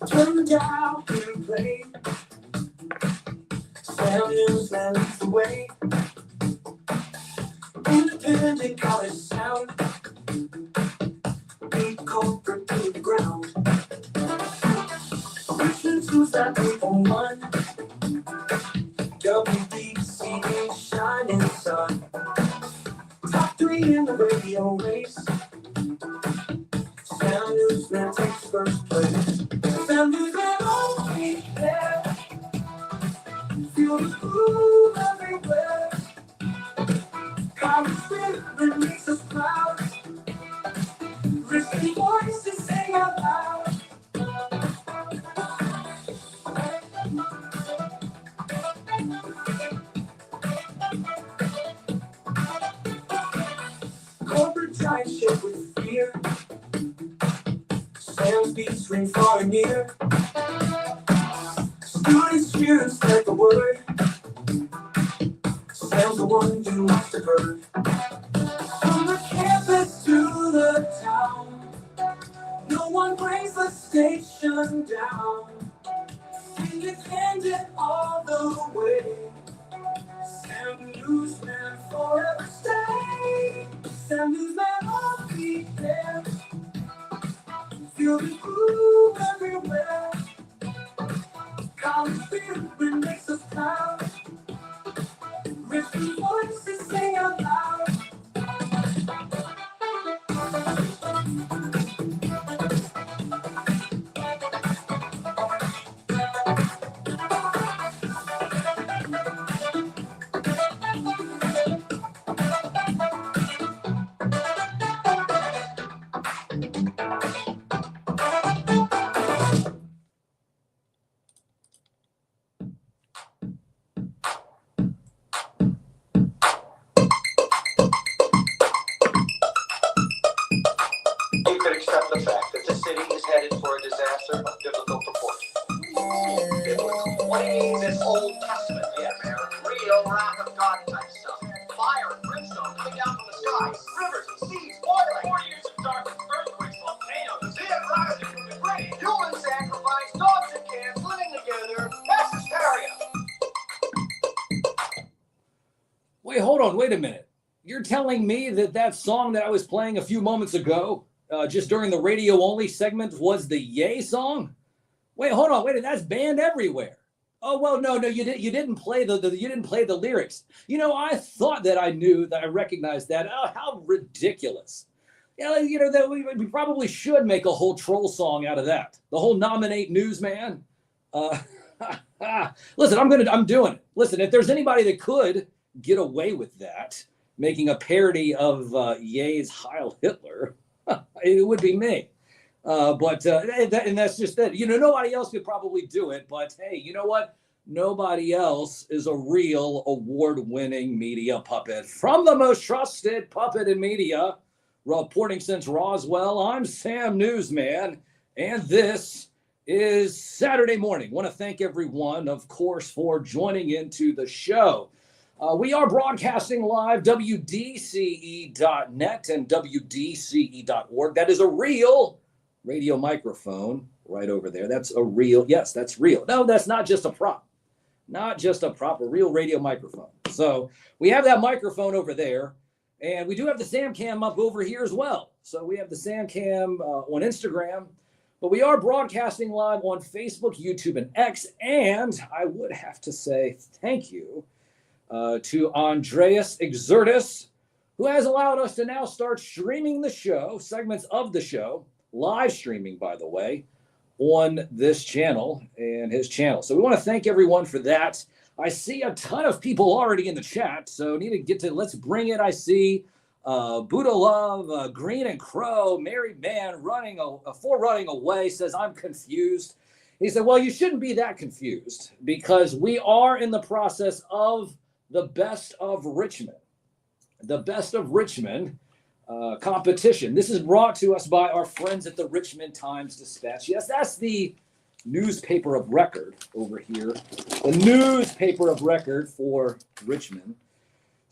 Turn down and play. Sam NewsMan leads the way. Independent college sound. Beat corporate to the ground. Richmond 2.341. WDCE shining sun. Top 3 in the radio race. Sam NewsMan takes first place. Sam NewsMan always there. Feel the groove everywhere. College spirit makes us proud. Risky voices sing out loud. Corporate giants shake with fear. Sam's beats ring far and near. Students cheer and spread the word. Sam's the one you must have heard. From the campus to the town, no one brings the station down. Independent all the way. Sam NewsMan forever stay. Sam NewsMan will be there. Feel the groove everywhere. College spirit makes us proud. Risky voices sing out loud. You could accept the fact that the city is headed for a disaster of biblical proportions. Biblical. What it means is Old Testament, yes. Real wrath of God type stuff. Fire and brimstone coming down from the skies. Rivers and seas boiling. 4 years of darkness, earthquakes, volcanoes, dead rising from the grave. Human sacrifice, dogs and cats living together. Mass hysteria. Wait, hold on. Wait a minute. You're telling me that that song that I was playing a few moments ago, just during the radio only segment, was the Yay song? Wait, hold on. Wait, that's banned everywhere. Oh well, no, you didn't play the you didn't play the lyrics. You know, I thought that I knew that I recognized that. Oh, how ridiculous! That we probably should make a whole troll song out of that. The whole nominate NewsMan. Listen, I'm doing it. Listen, if there's anybody that could get away with that, making a parody of Ye's Heil Hitler, it would be me. And that's just it. Nobody else could probably do it. But hey, you know what? Nobody else is a real award-winning media puppet. From the most trusted puppet in media, reporting since Roswell, I'm Sam NewsMan, and this is Saturday morning. Want to thank everyone, of course, for joining into the show. We are broadcasting live, WDCE.net and WDCE.org. That is a real radio microphone right over there. That's a real, yes, that's real. No, that's not just a prop. Not just a prop, a real radio microphone. So we have that microphone over there, and we do have the Sam Cam up over here as well. So we have the Sam Cam on Instagram, but we are broadcasting live on Facebook, YouTube, and X. And I would have to say thank you to Andreas Exertus, who has allowed us to now start streaming the show, segments of the show, live streaming, by the way, on this channel and his channel. So we want to thank everyone for that. I see a ton of people already in the chat, so need to get to, let's bring it. I see Buddha Love, Green and Crow, Married Man running away, says, I'm confused. He said, well, you shouldn't be that confused because we are in the process of the Best of Richmond. The Best of Richmond competition. This is brought to us by our friends at the Richmond Times-Dispatch. Yes, that's the newspaper of record over here. The newspaper of record for Richmond.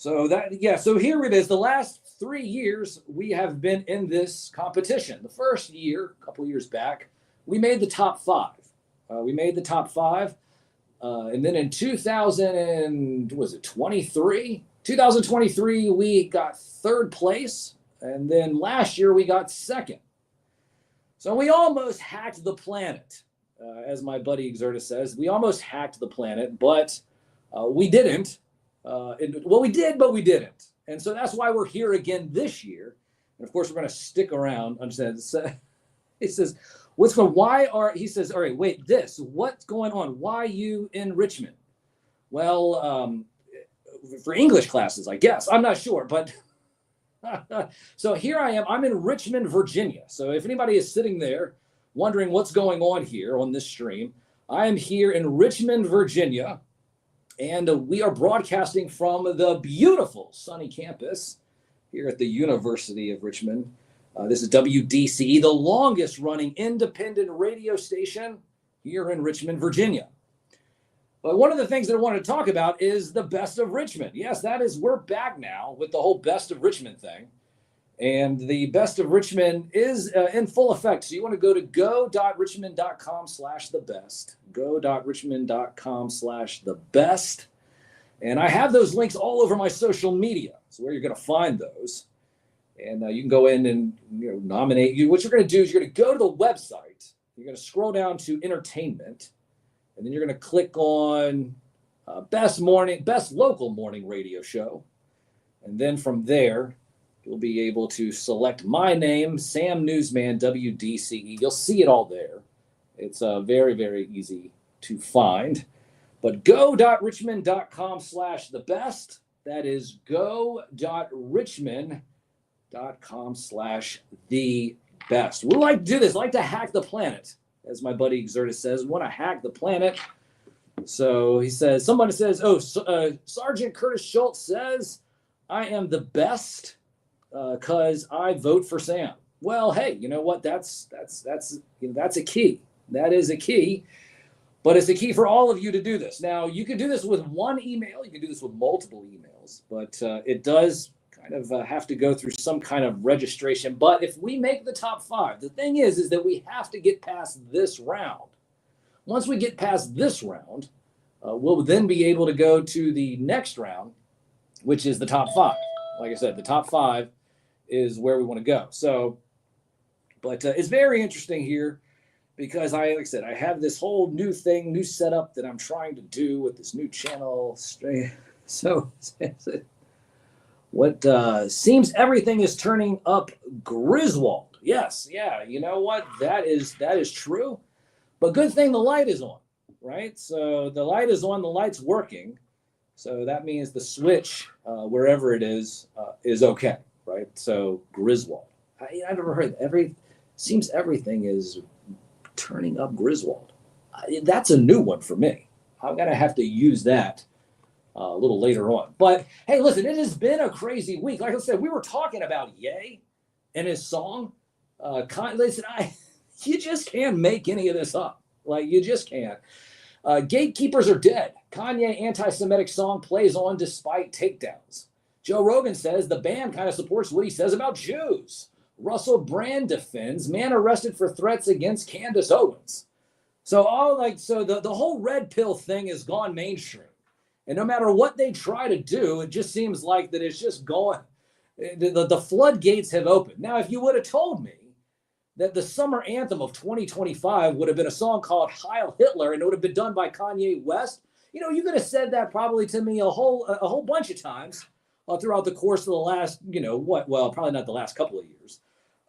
So here it is. The last 3 years, we have been in this competition. The first year, a couple years back, we made the top five. And then in 2023, we got third place. And then last year, we got second. So we almost hacked the planet, as my buddy Exerta says. We almost hacked the planet, but we didn't. We did, but we didn't. And so that's why we're here again this year. And of course, we're going to stick around. He says, what's going, he says, all right, wait, what's going on? Why you in Richmond? Well, for English classes, I guess. I'm not sure, but so here I am. I'm in Richmond, Virginia. So if anybody is sitting there wondering what's going on here on this stream, I am here in Richmond, Virginia. And we are broadcasting from the beautiful sunny campus here at the University of Richmond. This is WDCE, the longest running independent radio station here in Richmond, Virginia. But one of the things that I wanted to talk about is the Best of Richmond. Yes, we're back now with the whole Best of Richmond thing. And the Best of Richmond is in full effect. So you want to go to go.richmond.com/thebest. Go.richmond.com/thebest. And I have those links all over my social media. So where you're going to find those. And you can go in and nominate you. What you're going to do is you're going to go to the website. You're going to scroll down to entertainment. And then you're going to click on best local morning radio show. And then from there, you'll be able to select my name, Sam Newsman, WDCE. You'll see it all there. It's very, very easy to find. But go.richmond.com/thebest. That is go.richmond.com/thebest. We like to do this. We like to hack the planet, as my buddy Exerta says. We want to hack the planet. So he says, somebody says, Sergeant Curtis Schultz says, I am the best because I vote for Sam. Well, hey, you know what? That's a key. That is a key. But it's a key for all of you to do this. Now, you can do this with one email. You can do this with multiple emails. But it does kind of have to go through some kind of registration. But if we make the top five, the thing is that we have to get past this round. Once we get past this round, we'll then be able to go to the next round, which is the top five. Like I said, the top five is where we want to go. So, but it's very interesting here because like I said, I have this whole new setup that I'm trying to do with this new channel. So what seems everything is turning up Griswold. Yes. Yeah. You know what? That is true. But good thing the light is on, right? So the light is on, the light's working. So that means the switch, wherever it is okay, right? So Griswold. I've never heard seems everything is turning up Griswold. That's a new one for me. I'm going to have to use that a little later on. But hey, listen, it has been a crazy week. Like I said, we were talking about Ye and his song. Listen, you just can't make any of this up. Like, you just can't. Gatekeepers are dead. Kanye anti-Semitic song plays on despite takedowns. Joe Rogan says the band kind of supports what he says about Jews. Russell Brand defends man arrested for threats against Candace Owens. So the whole red pill thing has gone mainstream. And no matter what they try to do, it just seems like that it's just going. The floodgates have opened. Now, if you would have told me that the summer anthem of 2025 would have been a song called Heil Hitler and it would have been done by Kanye West, you could have said that probably to me a whole bunch of times throughout the course of the last, probably not the last couple of years.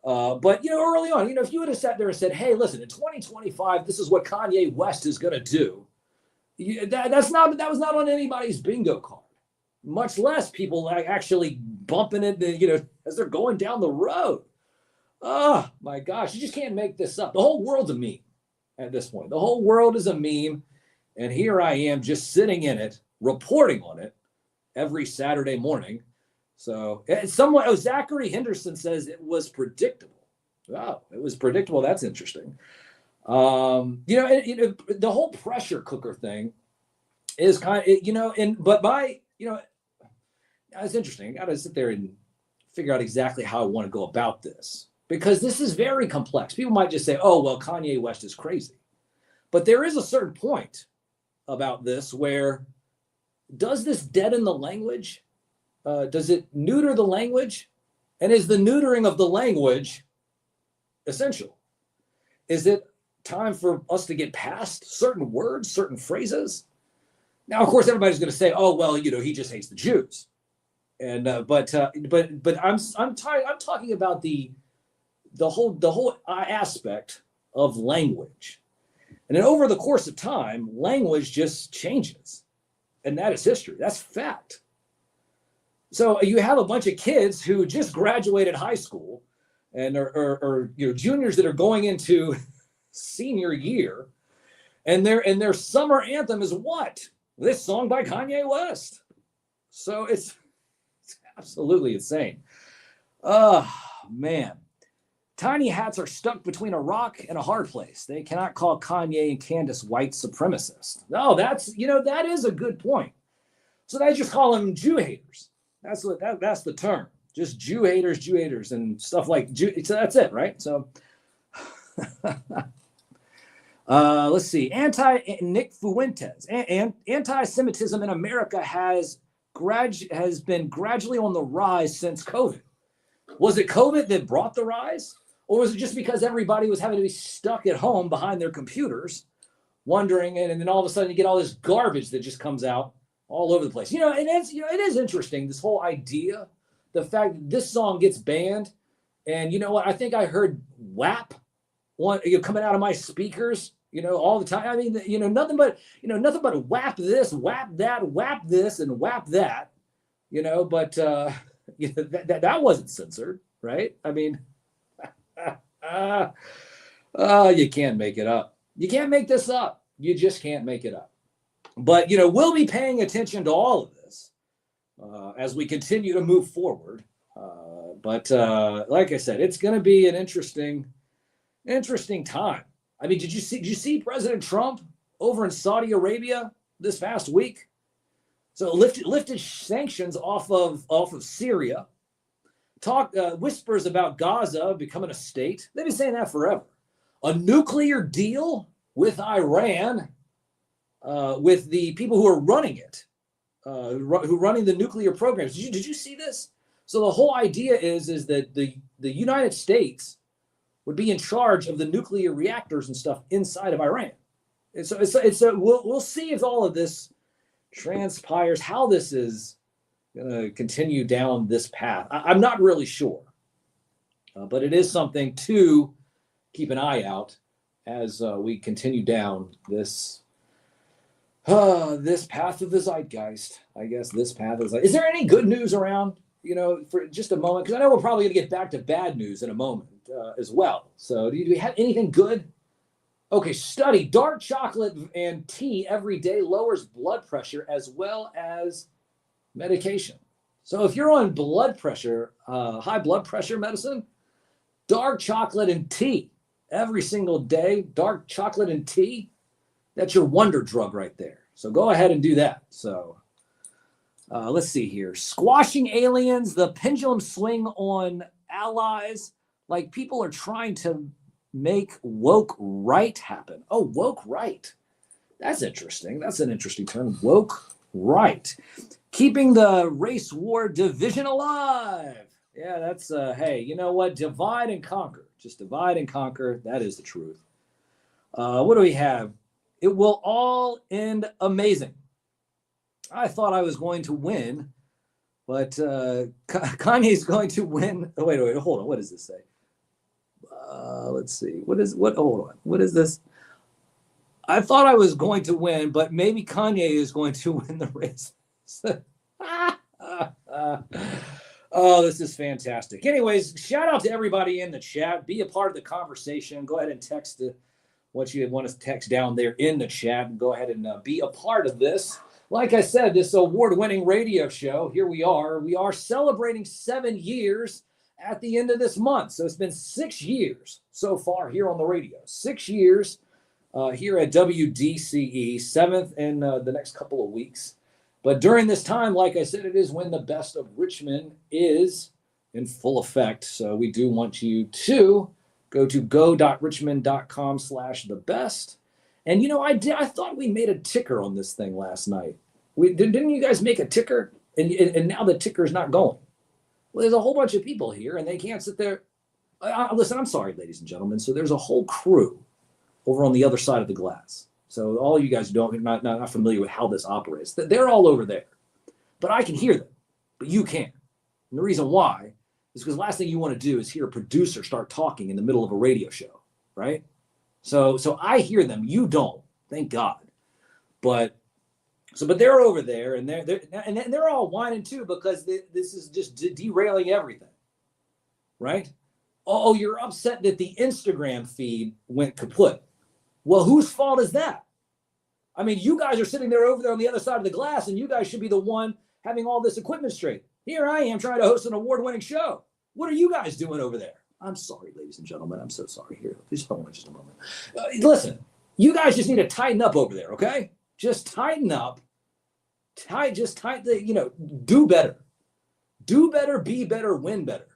But early on, if you would have sat there and said, hey, listen, in 2025, this is what Kanye West is going to do. That was not on anybody's bingo card, much less people actually bumping it, as they're going down the road. Oh my gosh, you just can't make this up. The whole world's a meme at this point. The whole world is a meme. And here I am just sitting in it, reporting on it every Saturday morning. So Zachary Henderson says it was predictable. Wow, it was predictable. That's interesting. The whole pressure cooker thing is kind of, It's interesting. I got to sit there and figure out exactly how I want to go about this, because this is very complex. People might just say, oh, well, Kanye West is crazy. But there is a certain point about this where, does this deaden the language? Does it neuter the language? And is the neutering of the language essential? Is it time for us to get past certain words, certain phrases? Now, of course, everybody's going to say, "Oh, well, he just hates the Jews," and but I'm talking about the whole aspect of language, and then over the course of time, language just changes, and that is history. That's fact. So you have a bunch of kids who just graduated high school, and are juniors that are going into senior year, and their summer anthem is what? This song by Kanye West. So it's absolutely insane. Oh, man. Tiny hats are stuck between a rock and a hard place. They cannot call Kanye and Candace white supremacists. No, that is a good point. So they just call them Jew haters. That's the term. Just Jew haters, and stuff like Jew. So that's it, right? So let's see. Nick Fuentes. Anti-Semitism in America has been gradually on the rise since COVID. Was it COVID that brought the rise? Or was it just because everybody was having to be stuck at home behind their computers, wondering, and then all of a sudden you get all this garbage that just comes out all over the place? It is interesting, this whole idea, the fact that this song gets banned, and you know what? I think I heard WAP coming out of my speakers, all the time. I mean, nothing but WAP this, WAP that, WAP this, and WAP that. But that wasn't censored, right? I mean, you can't make it up. You can't make this up. You just can't make it up. But we'll be paying attention to all of this as we continue to move forward. But like I said, it's going to be an interesting time. I mean, did you see President Trump over in Saudi Arabia this past week? So lifted sanctions off of Syria. Whispers about Gaza becoming a state. They've been saying that forever. A nuclear deal with Iran, with the people who are running it, who are running the nuclear programs. Did you see this? So the whole idea is that the United States would be in charge of the nuclear reactors and stuff inside of Iran. And so we'll see if all of this transpires, how this is going to continue down this path. I'm not really sure, but it is something to keep an eye out as we continue down this path of the zeitgeist. I guess this path is there any good news around, for just a moment? Because I know we're probably going to get back to bad news in a moment as well. So do we have anything good? Okay, study. Dark chocolate and tea every day lowers blood pressure as well as medication. So if you're on blood pressure, high blood pressure medicine, dark chocolate and tea every single day, dark chocolate and tea, that's your wonder drug right there. So go ahead and do that. So let's see here. Squashing aliens, the pendulum swing on allies. Like, people are trying to make woke right happen. Oh, woke right. That's interesting. That's an interesting term. Woke right. Keeping the race war division alive. Yeah, that's, hey, you know what? Divide and conquer. Just divide and conquer. That is the truth. What do we have? It will all end amazing. I thought I was going to win, but Kanye's going to win. Oh, wait, hold on. What does this say? Let's see. Hold on. What is this? I thought I was going to win, but maybe Kanye is going to win the race. Oh, this is fantastic. Anyways, shout out to everybody in the chat. Be a part of the conversation. Go ahead and text what you want to text down there in the chat, and go ahead and be a part of this. Like I said, this award-winning radio show, here we are. We are celebrating 7 years at the end of this month. So it's been 6 years so far here on the radio. 6 years here at WDCE, 7th in the next couple of weeks. But during this time, like I said, it is when the best of Richmond is in full effect. So we do want you to go to go.richmond.com/thebest. And I thought we made a ticker on this thing last night. Didn't you guys make a ticker? And now the ticker is not going. Well, there's a whole bunch of people here, and they can't sit there. Listen, I'm sorry, ladies and gentlemen. So there's a whole crew over on the other side of the glass. So all you guys not familiar with how this operates. They're all over there, but I can hear them, but you can't. And the reason why is because the last thing you want to do is hear a producer start talking in the middle of a radio show, right? So I hear them, you don't, thank God. But they're over there, and they're all whining too because this is just derailing everything, right? Oh, you're upset that the Instagram feed went kaput. Well, whose fault is that? I mean, you guys are sitting there over there on the other side of the glass, and you guys should be the one having all this equipment straight. Here I am trying to host an award-winning show. What are you guys doing over there? I'm sorry, ladies and gentlemen. I'm so sorry. Here, please hold on just a moment. Listen, you guys just need to tighten up over there, okay? Just tighten up. Do better. Do better, be better, win better.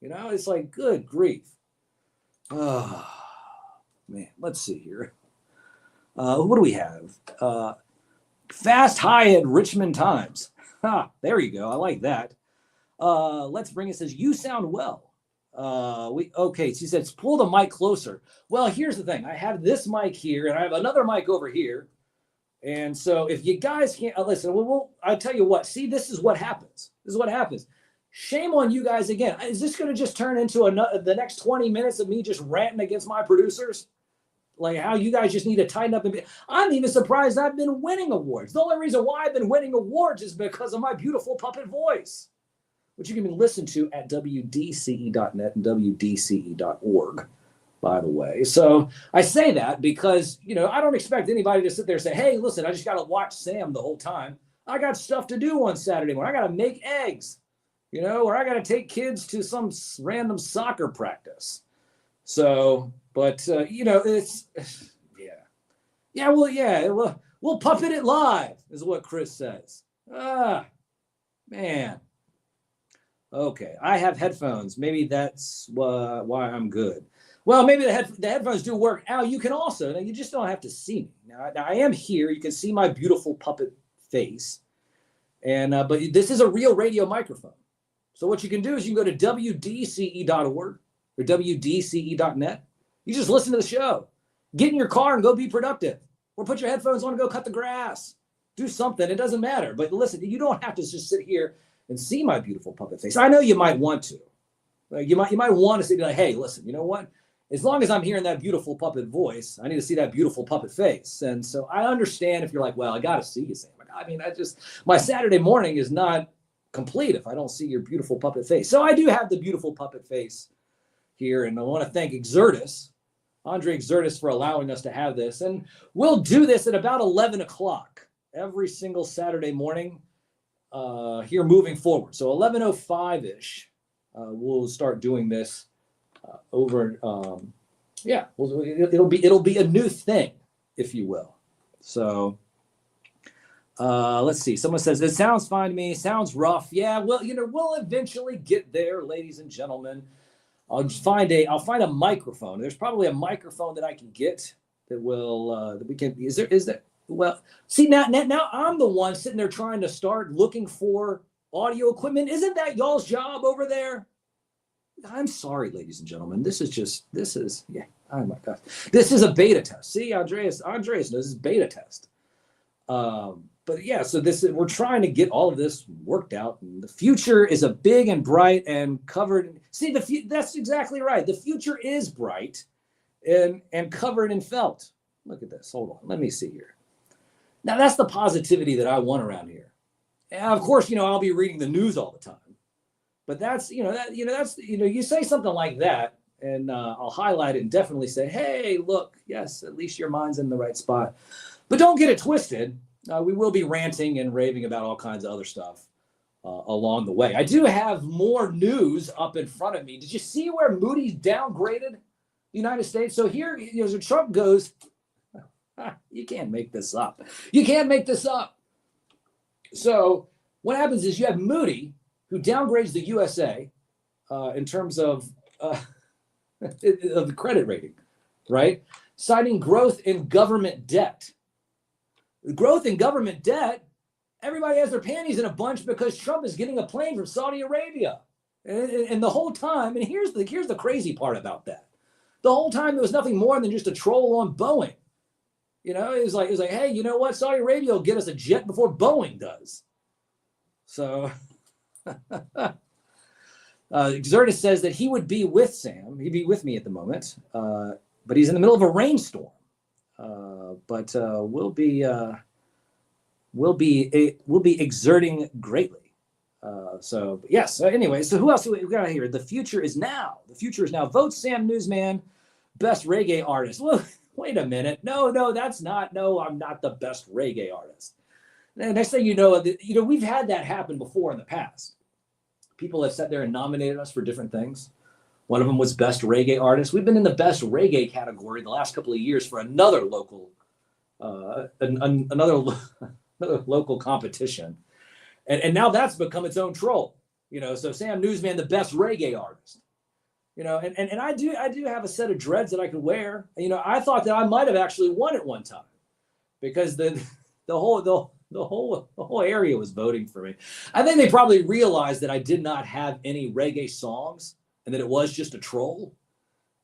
It's like, good grief. Oh, man, let's see here. What do we have? Fast high at Richmond Times. There you go. I like that. Let's bring it. Says, you sound well. Okay. She says, pull the mic closer. Well, here's the thing. I have this mic here, and I have another mic over here. And so if you guys can't listen, I'll tell you what. See, this is what happens. Shame on you guys again. Is this going to just turn into the next 20 minutes of me just ranting against my producers? Like how you guys just need to tighten up. I'm even surprised I've been winning awards. The only reason why I've been winning awards is because of my beautiful puppet voice, which you can listen to at WDCE.net and WDCE.org, by the way. So I say that because, I don't expect anybody to sit there and say, hey, listen, I just got to watch Sam the whole time. I got stuff to do on Saturday morning. I got to make eggs. Or I got to take kids to some random soccer practice. So, but, it's, yeah. We'll puppet it live is what Chris says. Man. Okay. I have headphones. Maybe that's why I'm good. Well, maybe the headphones do work. Al, you can also, now you just don't have to see me. Now I am here. You can see my beautiful puppet face. And, but this is a real radio microphone. So what you can do is you can go to WDCE.org or WDCE.net. You just listen to the show. Get in your car and go be productive. Or put your headphones on and go cut the grass. Do something. It doesn't matter. But listen, you don't have to just sit here and see my beautiful puppet face. I know you might want to. Like you might want to say, like, hey, listen, you know what? As long as I'm hearing that beautiful puppet voice, I need to see that beautiful puppet face. And so I understand if you're like, well, I got to see you, Sam. I mean, my Saturday morning is not complete if I don't see your beautiful puppet face. So I do have the beautiful puppet face here, and I want to thank Andre Exertis, for allowing us to have this. And we'll do this at about 11 o'clock every single Saturday morning here moving forward. So 11:05-ish, we'll start doing this over. It'll be a new thing, if you will. So. Let's see. Someone says, it sounds fine to me. Sounds rough. Yeah, well, we'll eventually get there, ladies and gentlemen. I'll find a microphone. There's probably a microphone that I can get that will, that we can, is there, well, see, now I'm the one sitting there trying to start looking for audio equipment. Isn't that y'all's job over there? I'm sorry, ladies and gentlemen. This is, oh my gosh. This is a beta test. See, Andreas knows this is beta test. But yeah, so we're trying to get all of this worked out. And the future is a big and bright and covered. See, that's exactly right. The future is bright and covered in felt. Look at this. Hold on. Let me see here. Now that's the positivity that I want around here. And of course, I'll be reading the news all the time. But that's, you say something like that, and I'll highlight it and definitely say, hey, look, yes, at least your mind's in the right spot. But don't get it twisted. We will be ranting and raving about all kinds of other stuff along the way. I do have more news up in front of me. Did you see where Moody's downgraded the United States? So here, so Trump goes, you can't make this up. You can't make this up. So what happens is you have Moody, who downgrades the USA in terms of the credit rating, right? Citing growth in government debt. Growth in government debt, everybody has their panties in a bunch because Trump is getting a plane from Saudi Arabia. And the whole time, and here's the crazy part about that. The whole time there was nothing more than just a troll on Boeing. You know, it was like, hey, you know what? Saudi Arabia will get us a jet before Boeing does. So Exertus says that he would be with Sam. He'd be with me at the moment, but he's in the middle of a rainstorm. But we'll be exerting greatly. So yes. So anyway, so who else do we got here? The future is now. The future is now. Vote Sam Newsman best reggae artist. Well, wait a minute. No, that's not. No, I'm not the best reggae artist. And next thing you know, we've had that happen before in the past. People have sat there and nominated us for different things. One of them was best reggae artist. We've been in the best reggae category the last couple of years for another local, another local competition, and now that's become its own troll. You know, so Sam Newsman, the best reggae artist. You know, and I do have a set of dreads that I could wear. You know, I thought that I might have actually won at one time because the whole area was voting for me. I think they probably realized that I did not have any reggae songs and that it was just a troll.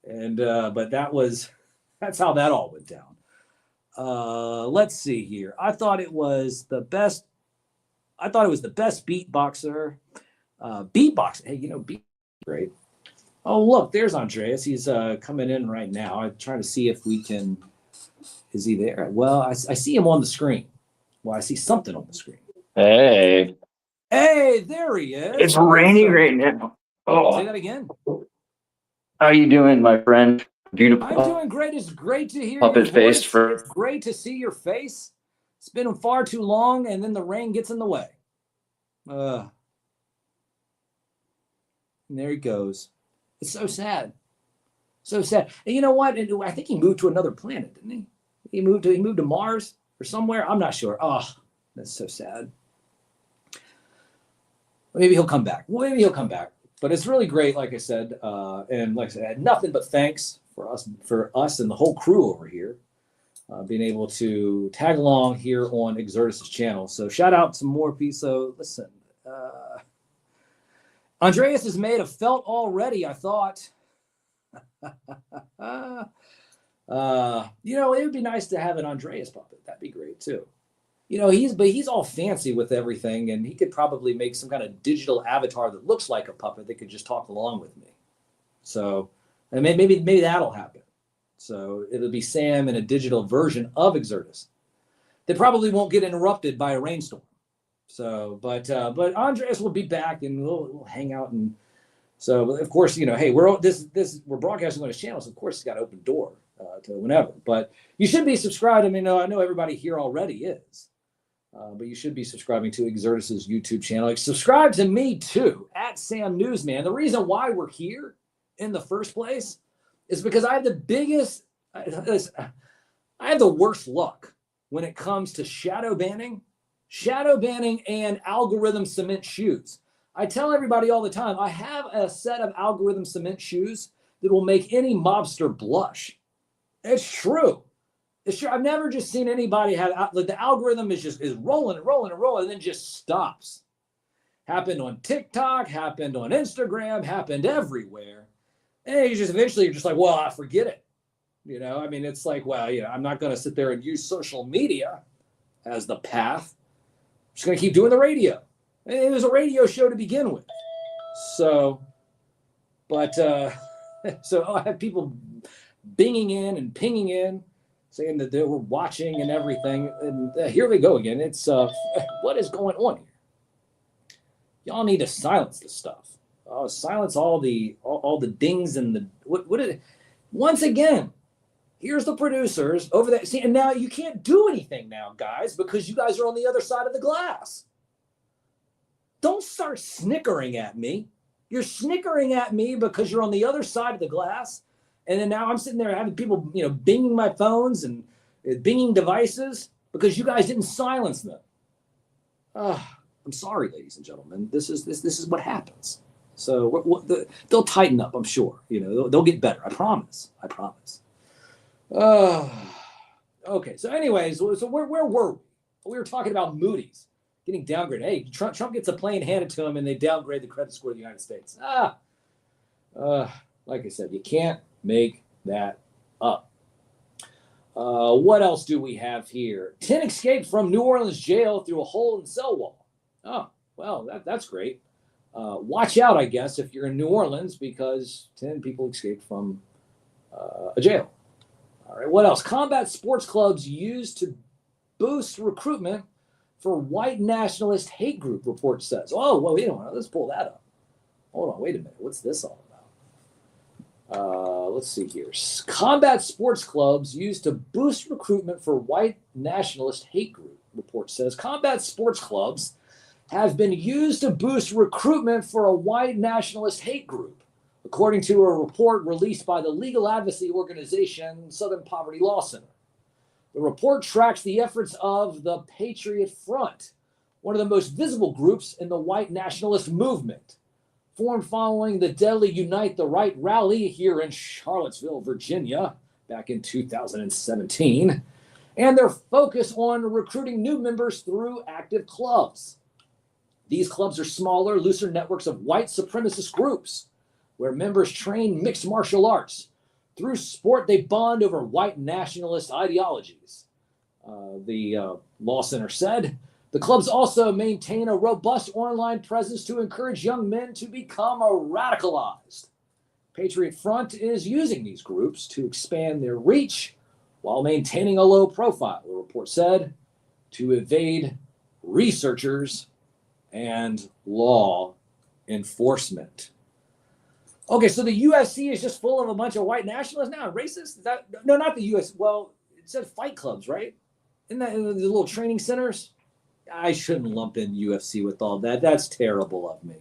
And but that's how that all went down. Let's see here. I thought it was the best beatboxer. Beatboxing. Hey, you know, beat great. Oh, look, there's Andreas. He's coming in right now. I'm trying to see if we can. Is he there? Well, I see him on the screen. Well, I see something on the screen. Hey, There he is. it's raining right now. Oh, Say that again. how you doing, my friend? Beautiful. I'm doing great. It's great to hear Puppet your face voice. for- It's great to see your face. It's been far too long, and then the rain gets in the way. And there he goes. It's so sad. So sad. And you know what? I think he moved to another planet, didn't he? He moved to Mars or somewhere. I'm not sure. Oh, that's so sad. Maybe he'll come back. But it's really great, like I said. And like I said, I had nothing but thanks for us and the whole crew over here being able to tag along here on Exertus' channel. So shout out to more people. So listen, Andreas is made of felt already, I thought. You know, it would be nice to have an Andreas puppet. That'd be great too. You know, he's all fancy with everything, and he could probably make some kind of digital avatar that looks like a puppet that could just talk along with me. So, and maybe that'll happen. So it'll be Sam in a digital version of Exertus. They probably won't get interrupted by a rainstorm. So, but Andreas will be back, and we'll hang out. And so, of course, you know, hey, we're broadcasting on his channel, so of course, it's got an open door to whenever. But you should be subscribed. I mean, I know everybody here already is, but you should be subscribing to Exertus' YouTube channel. Like, subscribe to me too at Sam Newsman. The reason why we're here in the first place is because I have the worst luck when it comes to shadow banning and algorithm cement shoes. I tell everybody all the time, I have a set of algorithm cement shoes that will make any mobster blush. It's true. It's true. I've never just seen anybody have, like, the algorithm is rolling and then just stops. Happened on TikTok, happened on Instagram, happened everywhere. And you just eventually you're just like, well, I forget it. You know, I mean, it's like, well, you know, I'm not going to sit there and use social media as the path. I'm just going to keep doing the radio. And it was a radio show to begin with. So, but, so I have people binging in and pinging in, saying that they were watching and everything. And here they go again. It's, what is going on here? Y'all need to silence this stuff. Silence all the dings and the, what is it? Once again, here's the producers over there. See, and now you can't do anything now, guys, because you guys are on the other side of the glass. Don't start snickering at me. You're snickering at me because you're on the other side of the glass. And then now I'm sitting there having people, you know, binging my phones and binging devices because you guys didn't silence them. I'm sorry, ladies and gentlemen. This is what happens. So they'll tighten up, I'm sure. They'll get better. I promise. I promise. Okay. So, anyways, so where were we? We were talking about Moody's getting downgraded. Hey, Trump gets a plane handed to him, and they downgrade the credit score of the United States. Like I said, you can't make that up. What else do we have here? 10 escaped from New Orleans jail through a hole in the cell wall. Oh, well, that's great. Watch out, I guess, if you're in New Orleans, because 10 people escaped from a jail. All right, what else? Combat sports clubs used to boost recruitment for white nationalist hate group, report says. Oh, well, wait a minute. Let's pull that up. Hold on, wait a minute. What's this all about? Let's see here. Combat sports clubs used to boost recruitment for white nationalist hate group, report says. Combat sports clubs have been used to boost recruitment for a white nationalist hate group, according to a report released by the legal advocacy organization Southern Poverty Law Center. The report tracks the efforts of the Patriot Front, one of the most visible groups in the white nationalist movement, formed following the deadly Unite the Right rally here in Charlottesville, Virginia, back in 2017, and their focus on recruiting new members through active clubs. These clubs are smaller, looser networks of white supremacist groups where members train mixed martial arts. Through sport, they bond over white nationalist ideologies. The Law Center said the clubs also maintain a robust online presence to encourage young men to become radicalized. Patriot Front is using these groups to expand their reach while maintaining a low profile, the report said, to evade researchers and law enforcement. Okay, so the UFC is just full of a bunch of white nationalists now, racist? Is that, no, not the US. Well, it said fight clubs, right? Isn't that the little training centers? I shouldn't lump in UFC with all that. That's terrible of me.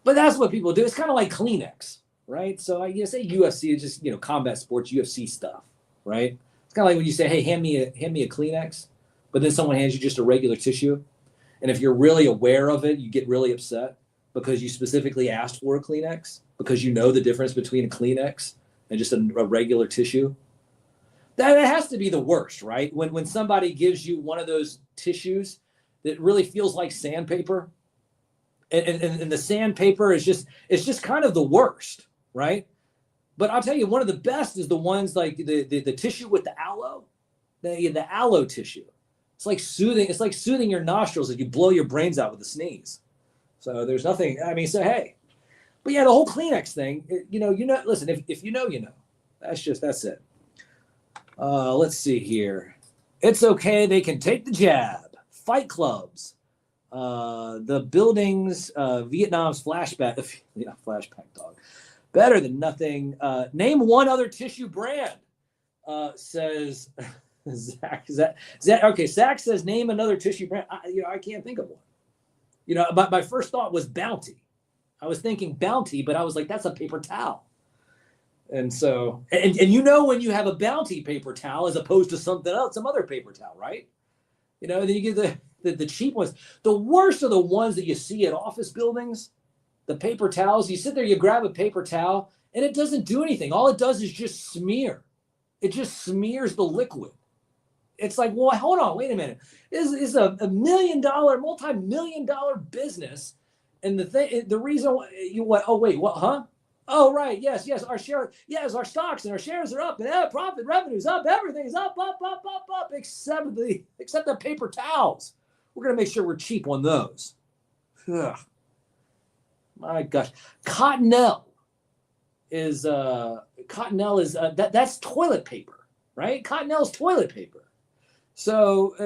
But that's what people do. It's kind of like Kleenex, right? So I say UFC is just, combat sports, UFC stuff, right? It's kind of like when you say, hey, hand me a Kleenex, but then someone hands you just a regular tissue. And if you're really aware of it, you get really upset because you specifically asked for a Kleenex, because you know the difference between a Kleenex and just a regular tissue. That has to be the worst, right? When somebody gives you one of those tissues that really feels like sandpaper, and the sandpaper is just kind of the worst, right? But I'll tell you, one of the best is the ones like the tissue with the aloe, the aloe tissue. It's like soothing your nostrils as you blow your brains out with a sneeze. So there's nothing. So hey, but yeah, the whole Kleenex thing. Listen, if you know, you know. That's it. Let's see here. It's okay. They can take the jab. Fight clubs. The buildings. Vietnam's flashback. Yeah, flashback dog. Better than nothing. Name one other tissue brand. Says Zach. Okay? Zach says name another tissue brand. I can't think of one. But my first thought was Bounty. I was thinking Bounty, but I was like, that's a paper towel. And so, and when you have a Bounty paper towel as opposed to something else, some other paper towel, right? And then you get the cheap ones. The worst are the ones that you see at office buildings, the paper towels. You sit there, you grab a paper towel, and it doesn't do anything. All it does is just smear. It just smears the liquid. It's like, well, hold on, wait a minute. This is a $1 million, multi-million-dollar business. And the reason what, huh? Oh, right. Yes. Our stocks and our shares are up, and profit revenue's up. Everything's up, except the paper towels. We're going to make sure we're cheap on those. Ugh. My gosh. Cottonelle is that's toilet paper, right? Cottonelle's toilet paper. So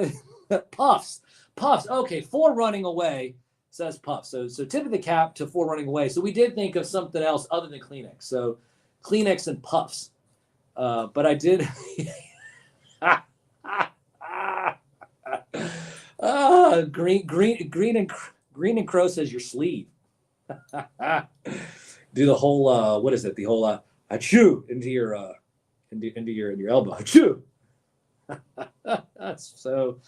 Puffs. Okay. 4 running away. Says Puff. So tip of the cap to 4 running away. So we did think of something else other than Kleenex. So Kleenex and Puffs. But I did. Green and Crow says your sleeve. Do the whole what is it? The whole achoo into your elbow. Achoo. That's so.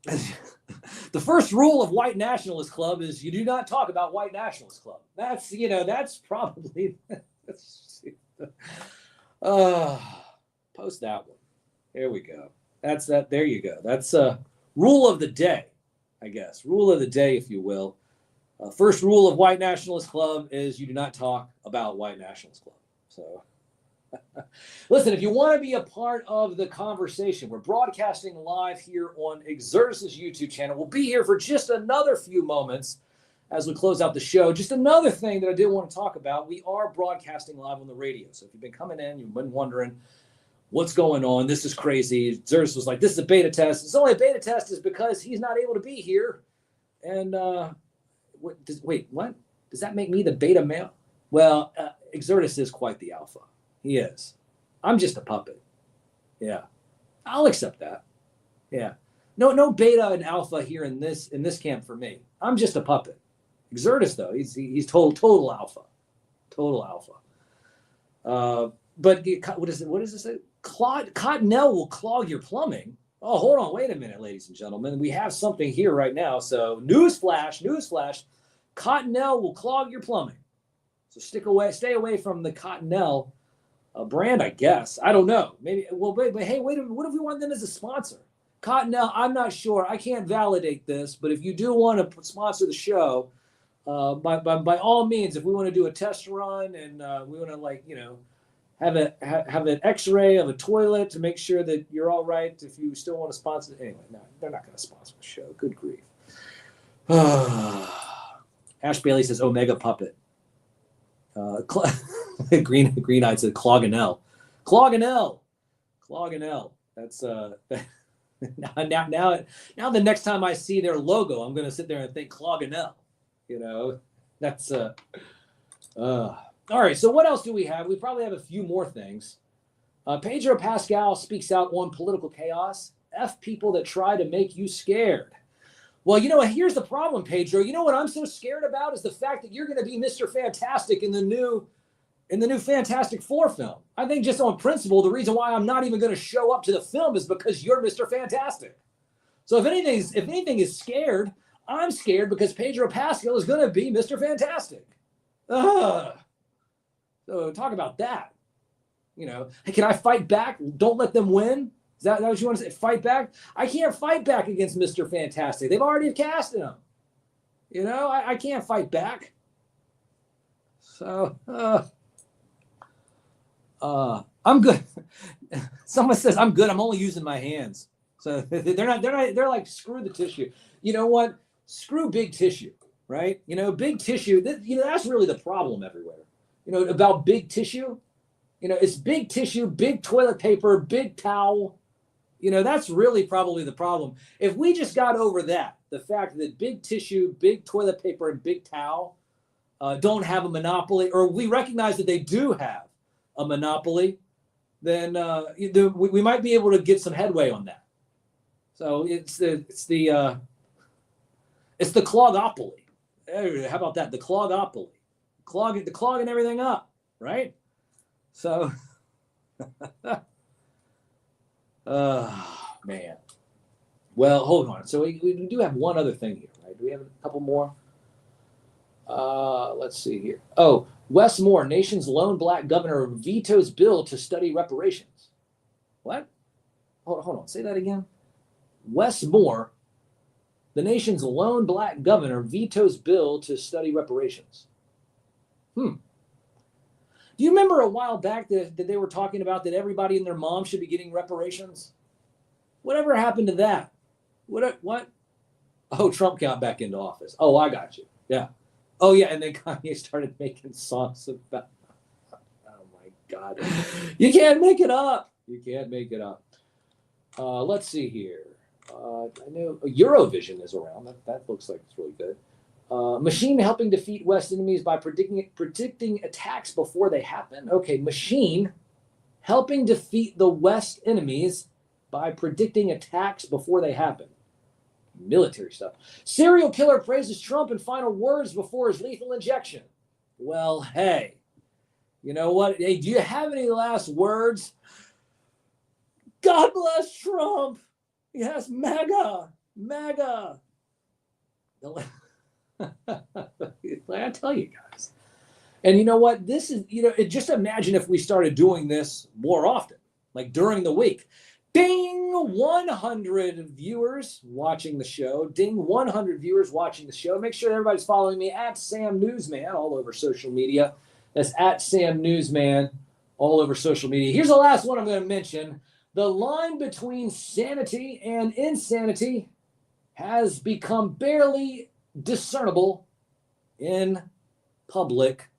The first rule of White Nationalist Club is you do not talk about White Nationalist Club. That's, that's probably, post that one. There we go. That's that. There you go. That's rule of the day, I guess. Rule of the day, if you will. First rule of White Nationalist Club is you do not talk about White Nationalist Club. So listen, if you want to be a part of the conversation, we're broadcasting live here on Exertus' YouTube channel. We'll be here for just another few moments as we close out the show. Just another thing that I did want to talk about. We are broadcasting live on the radio. So if you've been coming in, you've been wondering what's going on. This is crazy. Exertus was like, this is a beta test. It's only a beta test is because he's not able to be here. And wait, what? Does that make me the beta male? Well, Exertus is quite the alpha. He is. I'm just a puppet. Yeah. I'll accept that. Yeah. No beta and alpha here in this camp for me. I'm just a puppet. Exertus, though, he's total alpha. Total alpha. But what does it say? Cottonelle will clog your plumbing. Oh, hold on. Wait a minute, ladies and gentlemen. We have something here right now. So newsflash. Cottonelle will clog your plumbing. So stay away from the Cottonelle brand, I guess. I don't know. Maybe. Well, but hey, wait a minute. What if we want them as a sponsor? Cottonelle, I'm not sure. I can't validate this, but if you do want to sponsor the show, by all means, if we want to do a test run and we want to have an X-ray of a toilet to make sure that you're all right. If you still want to sponsor, anyway, no, they're not going to sponsor the show. Good grief. Ash Bailey says Omega Puppet. Green-eyed said Clogganell. That's now the next time I see their logo, I'm going to sit there and think Clogganell. That's all right. So what else do we have? We probably have a few more things. Pedro Pascal speaks out on political chaos. F people that try to make you scared. Well, here's the problem, Pedro. You know what I'm so scared about is the fact that you're going to be Mr. Fantastic in the new Fantastic Four film. I think just on principle, the reason why I'm not even going to show up to the film is because you're Mr. Fantastic. So if anything is scared, I'm scared because Pedro Pascal is going to be Mr. Fantastic. So talk about that. Hey, can I fight back? Don't let them win. Is that what you want to say? Fight back? I can't fight back against Mr. Fantastic. They've already casted him. I can't fight back. So I'm good. Someone says I'm good. I'm only using my hands. So they're like, screw the tissue. You know what? Screw big tissue, right? Big tissue, that's really the problem everywhere. About big tissue, it's big tissue, big toilet paper, big towel. That's really probably the problem. If we just got over that, the fact that big tissue, big toilet paper, and big towel don't have a monopoly, or we recognize that they do have a monopoly, then we might be able to get some headway on that. So it's the clogopoly. How about that? The clogopoly, clogging everything up, right? So. Man. Well, hold on. So we do have one other thing here, right? Do we have a couple more? Let's see here. Oh, Wes Moore, nation's lone black governor, vetoes bill to study reparations. What? Hold on. Say that again. Wes Moore, the nation's lone black governor, vetoes bill to study reparations. Do you remember a while back that they were talking about that everybody and their mom should be getting reparations? Whatever happened to that? What? Oh, Trump got back into office. Oh, I got you. Yeah. Oh, yeah. And then Kanye started making songs about, oh, my God. You can't make it up. Let's see here. I know Eurovision is around. That looks like it's really good. Machine helping defeat West enemies by predicting attacks before they happen. Okay, machine helping defeat the West enemies by predicting attacks before they happen. Military stuff. Serial killer praises Trump in final words before his lethal injection. Well, hey, you know what? Hey, do you have any last words? God bless Trump. Yes, MAGA. MAGA. I tell you guys. And you know what? This is, just imagine if we started doing this more often, like during the week. Ding, 100 viewers watching the show. Ding, 100 viewers watching the show. Make sure everybody's following me at Sam Newsman all over social media. That's at Sam Newsman all over social media. Here's the last one I'm going to mention. The line between sanity and insanity has become barely discernible in public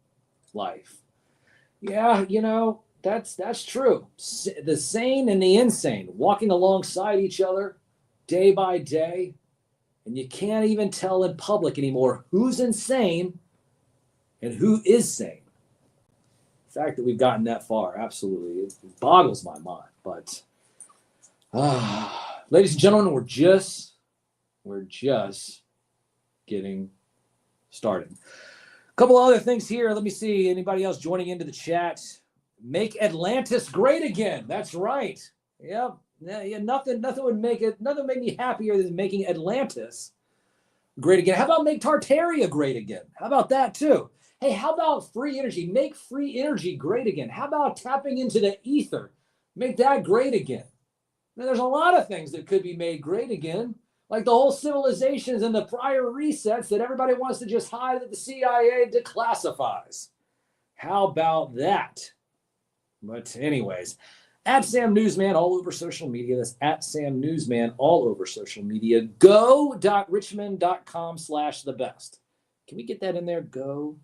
life. Yeah, that's true. The sane and the insane walking alongside each other day by day, and you can't even tell in public anymore who's insane and who is sane. The fact that we've gotten that far, absolutely, it boggles my mind. But ladies and gentlemen, we're just getting started. A couple other things here. Let me see. Anybody else joining into the chat? Make Atlantis great again. That's right. Yep. Yeah, nothing would make me happier than making Atlantis great again. How about make Tartaria great again? How about that too? Hey, how about free energy? Make free energy great again. How about tapping into the ether? Make that great again. Now, there's a lot of things that could be made great again, like the whole civilizations and the prior resets that everybody wants to just hide that the CIA declassifies. How about that? But anyways, at Sam Newsman all over social media. That's at Sam Newsman all over social media. Go.richmond.com/thebest. Can we get that in there? Go.rich.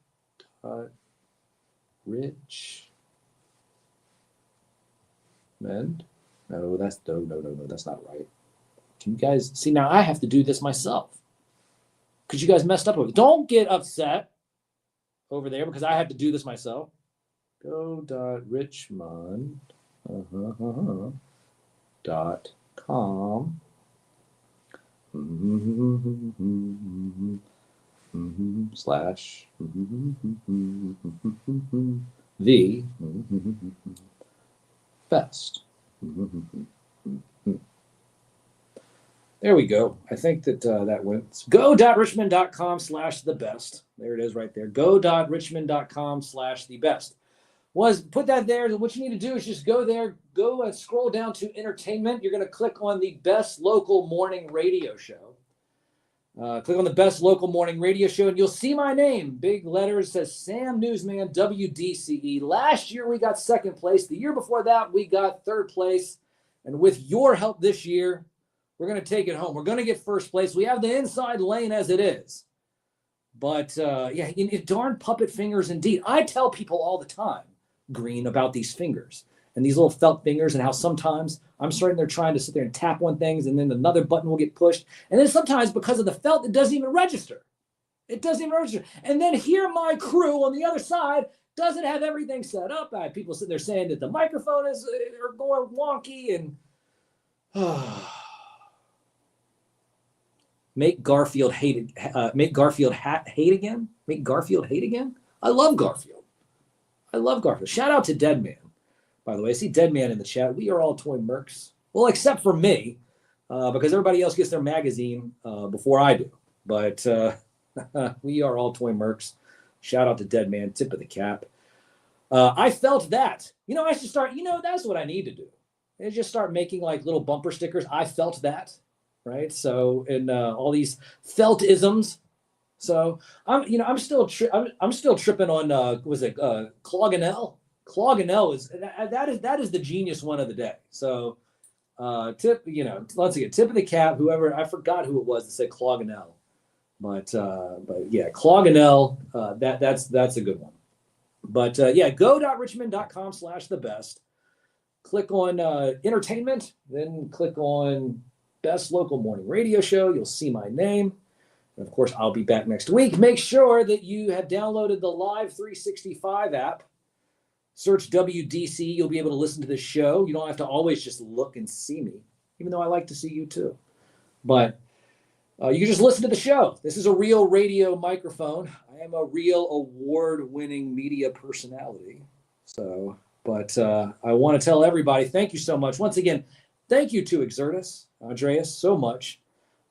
No, that's no, that's not right. Can you guys see now? I have to do this myself because you guys messed up with it. Don't get upset over there because I have to do this myself. Go.richmond .com slash the best. There we go. I think that that went. Go.richmond.com/thebest. There it is right there. Go.richmond.com/thebest. Put that there. What you need to do is just go there, go and scroll down to entertainment. You're going to click on the best local morning radio show. Click on the best local morning radio show, and you'll see my name. Big letters says Sam Newsman, WDCE. Last year, we got second place. The year before that, we got third place. And with your help this year, we're going to take it home. We're going to get first place. We have the inside lane as it is. But, darn puppet fingers indeed. I tell people all the time, Green, about these fingers and these little felt fingers and how sometimes I'm starting there trying to sit there and tap one thing and then another button will get pushed. And then sometimes because of the felt, it doesn't even register. And then here my crew on the other side doesn't have everything set up. I have people sitting there saying that the microphone are going wonky and make Garfield hate again. Make Garfield hate again. I love Garfield. Shout out to Deadman, by the way. I see Deadman in the chat. We are all toy mercs. Well, except for me, because everybody else gets their magazine before I do. But we are all toy mercs. Shout out to Deadman. Tip of the cap. I felt that. I should start. That's what I need to do. I just start making like little bumper stickers. I felt that. Right. So, and all these felt isms. So I'm still tripping on Cloganell. Cloganell is the genius one of the day. So once again, tip of the cap. Whoever, I forgot who it was that said Cloganell, but yeah, Cloganell. That's a good one. But go.richmond.com/thebest. Click on entertainment, then click on best local morning radio show. You'll see my name. And of course, I'll be back next week. Make sure that you have downloaded the Live 365 app. Search WDCE. You'll be able to listen to the show. You don't have to always just look and see me, even though I like to see you too. But you can just listen to the show. This is a real radio microphone. I am a real award-winning media personality. So, but I want to tell everybody, thank you so much. Once again, thank you to Exertus, Andreas, so much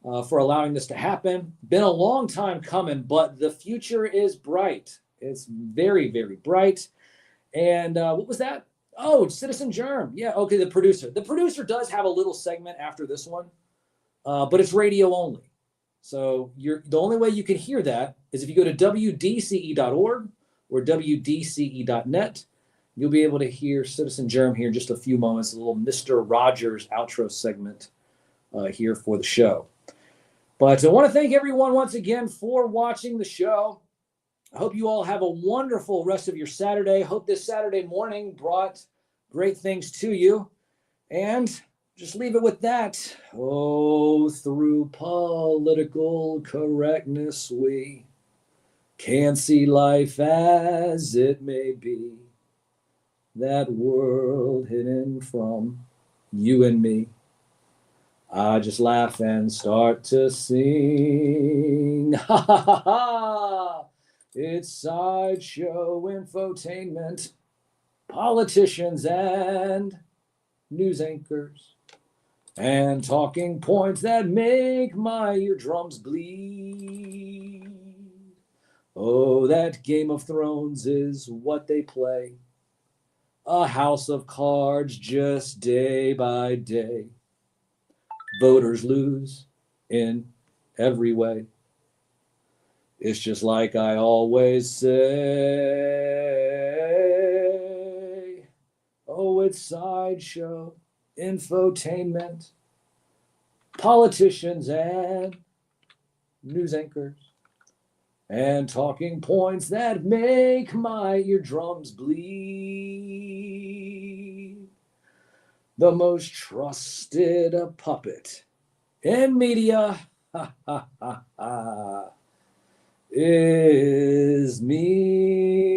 for allowing this to happen. Been a long time coming, but the future is bright. It's very, very bright. And what was that? Oh, Citizen Germ. Yeah, okay, the producer. The producer does have a little segment after this one, but it's radio only. So the only way you can hear that is if you go to WDCE.org or WDCE.net. You'll be able to hear Citizen Germ here in just a few moments, a little Mr. Rogers outro segment here for the show. But I want to thank everyone once again for watching the show. I hope you all have a wonderful rest of your Saturday. Hope this Saturday morning brought great things to you. And just leave it with that. Oh, through political correctness, we can't see life as it may be. That world hidden from you and me. I just laugh and start to sing. Ha ha ha ha. It's sideshow infotainment, politicians and news anchors, and talking points that make my eardrums bleed. Oh, that Game of Thrones is what they play. A house of cards just day by day. Voters lose in every way. It's just like I always say. Oh, it's sideshow, infotainment, politicians and news anchors, and talking points that make my eardrums bleed. The most trusted puppet in media is me.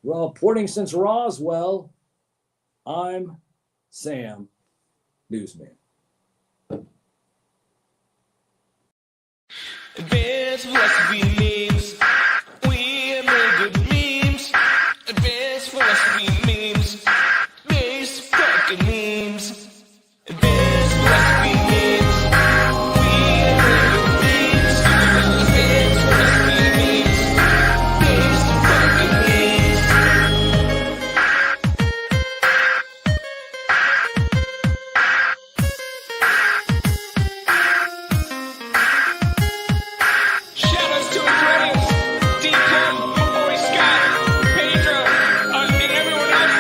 Reporting since Roswell, I'm Sam, Newsman. Advance philosophy memes. We make good memes. Advance philosophy memes. Base fucking memes. Advance philosophy memes. We make good memes. Advance philosophy memes. Base fucking memes. Shoutouts to Andreas, Deacon, my boy Scott, Pedro, and everyone else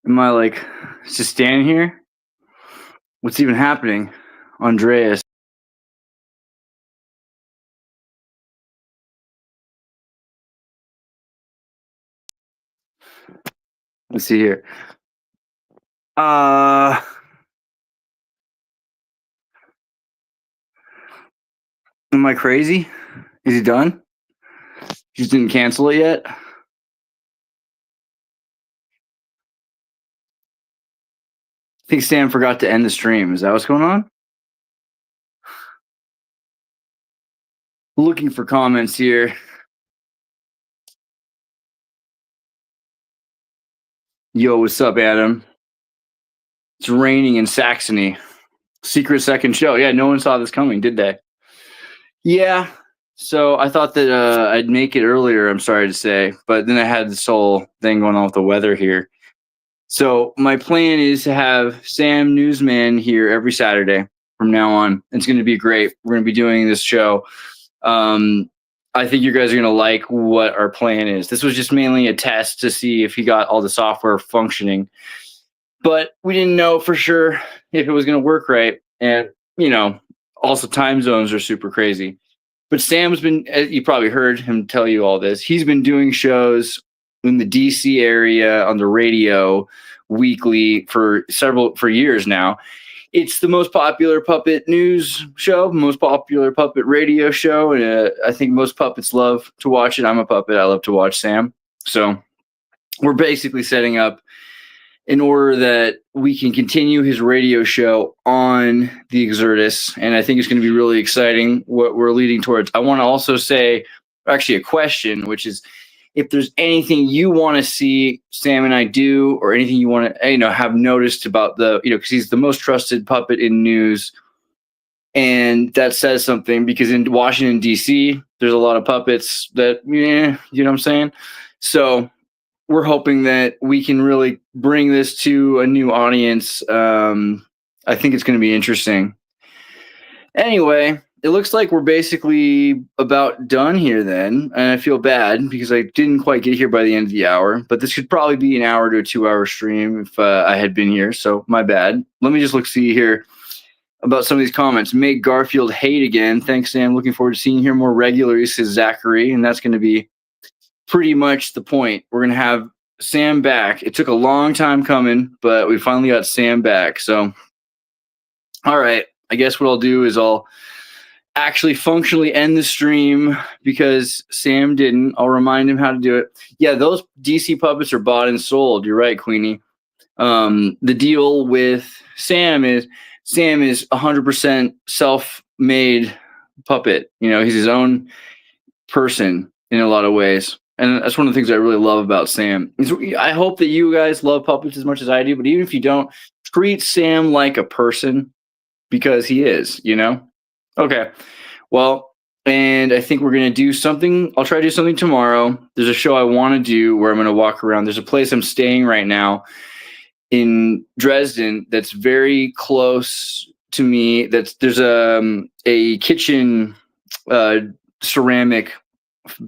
Am I like just standing here? What's even happening? Andreas. Let's see here. Am I crazy? Is he done? Just didn't cancel it yet? I think Sam forgot to end the stream. Is that what's going on? Looking for comments here. Yo, what's up, Adam? It's raining in Saxony. Secret second show. Yeah, no one saw this coming, did they? Yeah. So I thought that I'd make it earlier, I'm sorry to say. But then I had this whole thing going on with the weather here. So my plan is to have Sam NewsMan here every Saturday from now on. It's going to be great. We're going to be doing this show. I think you guys are going to like what our plan is. This was just mainly a test to see if he got all the software functioning. But we didn't know for sure if it was going to work right. And, you know, also time zones are super crazy. But Sam's been, you probably heard him tell you all this. He's been doing shows in the DC area on the radio weekly for years now. It's the most popular puppet news show, most popular puppet radio show. And I think most puppets love to watch it. I'm a puppet. I love to watch Sam. So we're basically setting up in order that we can continue his radio show on the Exertus. And I think it's going to be really exciting what we're leading towards. I want to also say, actually a question, which is, if there's anything you want to see Sam and I do, or anything you want to, have noticed about because he's the most trusted puppet in news. And that says something, because in Washington, D.C., there's a lot of puppets that, you know what I'm saying? So we're hoping that we can really bring this to a new audience. I think it's going to be interesting. Anyway, it looks like we're basically about done here then. And I feel bad because I didn't quite get here by the end of the hour. But this could probably be an hour to a 2-hour stream if I had been here. So my bad. Let me just see here about some of these comments. Make Garfield hate again. Thanks, Sam. Looking forward to seeing you here more regularly, says Zachary. And that's going to be pretty much the point. We're going to have Sam back. It took a long time coming, but we finally got Sam back. So, all right. I guess what I'll do is I'll actually functionally end the stream because Sam didn't. I'll remind him how to do it. Yeah, those DC puppets are bought and sold. You're right, Queenie. The deal with Sam is 100% self-made puppet. He's his own person in a lot of ways. And that's one of the things I really love about Sam. I hope that you guys love puppets as much as I do, but even if you don't, treat Sam like a person, because he is, Okay. Well, and I think we're going to do something. I'll try to do something tomorrow. There's a show I want to do where I'm going to walk around. There's a place I'm staying right now in Dresden that's very close to me. There's a kitchen ceramic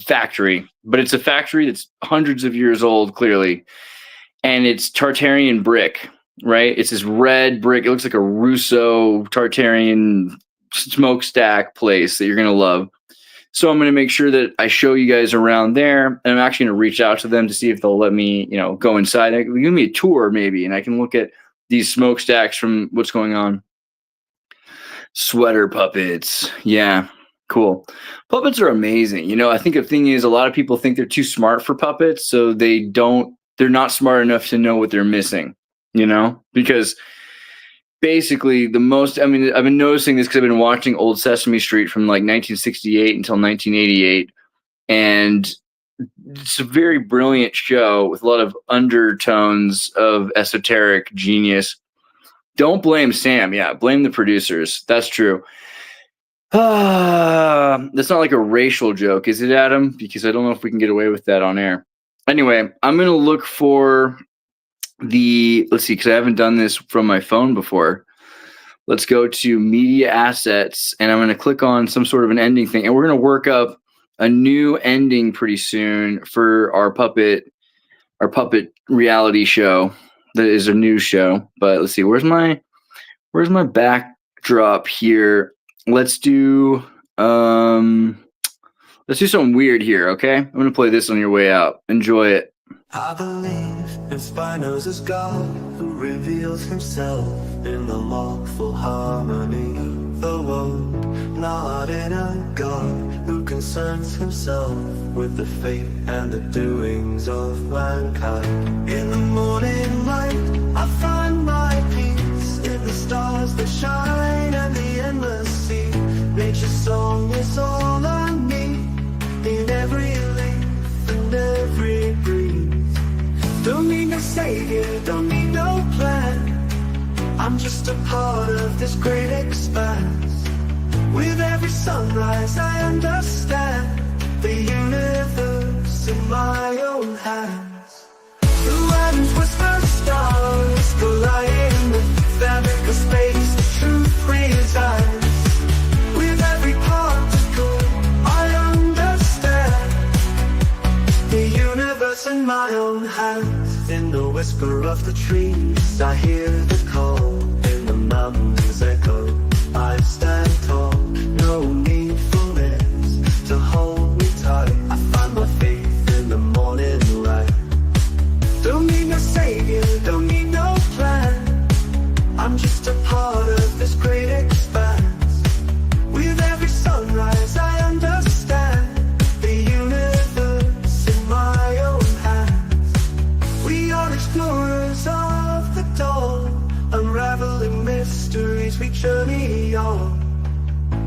factory, but it's a factory that's hundreds of years old, clearly. And it's Tartarian brick, right? It's this red brick. It looks like a Russo Tartarian smokestack place that you're going to love. So I'm going to make sure that I show you guys around there. And I'm actually going to reach out to them to see if they'll let me, go inside. Give me a tour maybe, and I can look at these smokestacks from what's going on. Sweater puppets. Yeah. Cool. Puppets are amazing. I think the thing is, a lot of people think they're too smart for puppets. So they're not smart enough to know what they're missing, because basically I've been noticing this because I've been watching Old Sesame Street from like 1968 until 1988. And it's a very brilliant show with a lot of undertones of esoteric genius. Don't blame Sam. Yeah, blame the producers. That's true. That's not like a racial joke, is it, Adam? Because I don't know if we can get away with that on air. Anyway, I'm going to look for let's see, because I haven't done this from my phone before. Let's go to media assets, and I'm going to click on some sort of an ending thing. And we're going to work up a new ending pretty soon for our puppet reality show. that is a news show. But let's see, where's my backdrop here? Let's do something weird here, okay? I'm gonna play this on your way out. Enjoy it. I believe in Spinoza's God, who reveals himself in the lawful harmony of the world, not in a God who concerns himself with the fate and the doings of mankind. In the morning light, I find my peace in the stars that shine and the endless sea. Nature's song is all I need in every leaf and every breeze. Don't need no savior, don't need no plan. I'm just a part of this great expanse. With every sunrise I understand the universe in my own hands. The winds whisper, stars collide in the fabric of space. The truth resides. With every particle I understand the universe in my own hands. In the whisper of the trees I hear the call. In the mountains echo I stand tall. No need for lips to hold me tight. I find my faith in the morning light. Don't need no savior, don't need no plan. I'm just a part of this great expanse. With every sunrise I understand the universe in my own hands. We are explorers of the dawn, unraveling mysteries we journey on.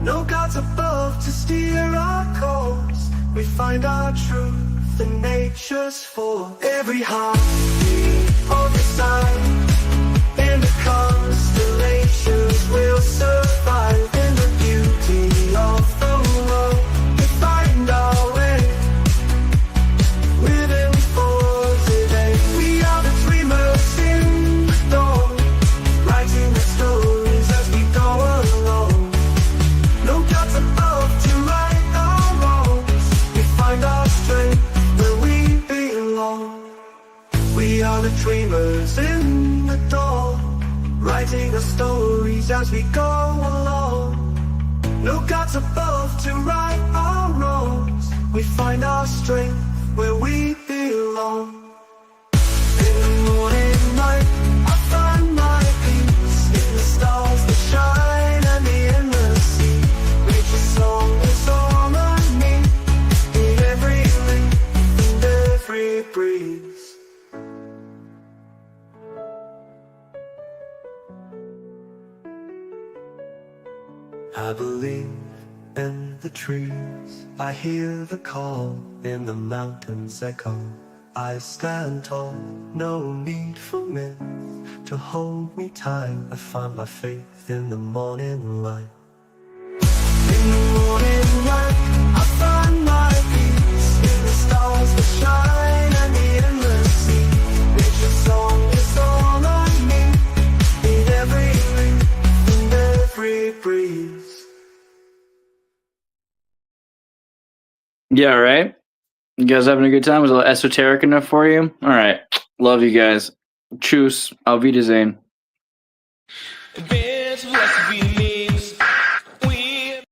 No gods above to steer our course. We find our truth in nature's force. Every heartbeat of the sun in the constellations will survive. In the beauty of the world we find our way. Living for today. We are the dreamers in the dawn, writing the stories as we go along. No gods above to right our wrongs. We find our strength where we belong. We are the dreamers in the dawn, writing our stories as we go along. No gods above to right our wrongs. We find our strength where we belong. In the morning light, I find my peace in the stars that shine and the endless sea. Nature's song is all I need in every leaf and every breeze. I believe in the trees, I hear the call. In the mountains echo I stand tall. No need for myth to hold me tight. I find my faith in the morning light. In the morning light, I find my peace in the stars that shine and the endless sea. Nature's song is all I need in every leaf and every breeze. Yeah, right? You guys having a good time? Was it esoteric enough for you? All right. Love you guys. Tschüss. Auf Wiedersehen.